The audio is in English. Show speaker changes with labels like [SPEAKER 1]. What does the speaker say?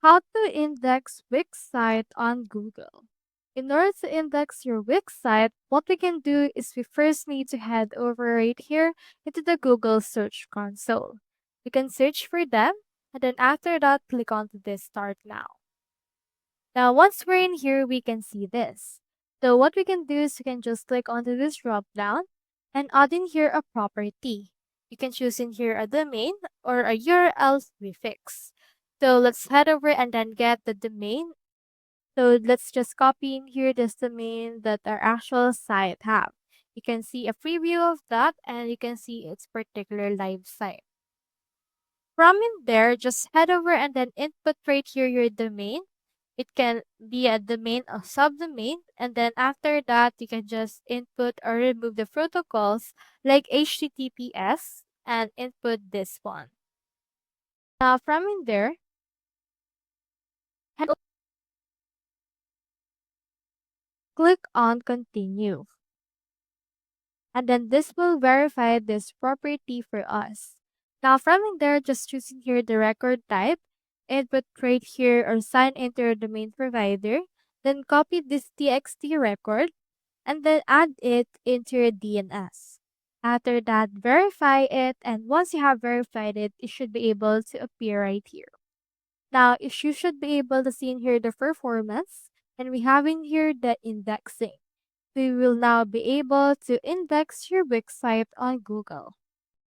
[SPEAKER 1] How to index Wix site on Google. In order to index your Wix site, what we can do is we first need to head over right here into the Google Search Console. We can search for them, and then after that, click onto this Start Now. Now, once we're in here, we can see this. So what we can do is we can just click onto this drop down and add in here a property. You can choose in here a domain or a URL prefix. So let's head over and then get the domain. So let's just copy in here this domain that our actual site have. You can see a preview of that and you can see its particular live site. From in there, just head over and then input right here your domain. It can be a domain or subdomain, and then after that, you can just input or remove the protocols like HTTPS and input this one. Now, from in there, head click on Continue. And then this will verify this property for us. Now, from in there, just choosing here the record type, input right here or sign into your domain provider, then copy this TXT record and then add it into your DNS. After that, verify it, and once you have verified it, it should be able to appear right here. Now, if you should be able to see in here the performance, and we have in here the indexing. We will now be able to index your website on Google.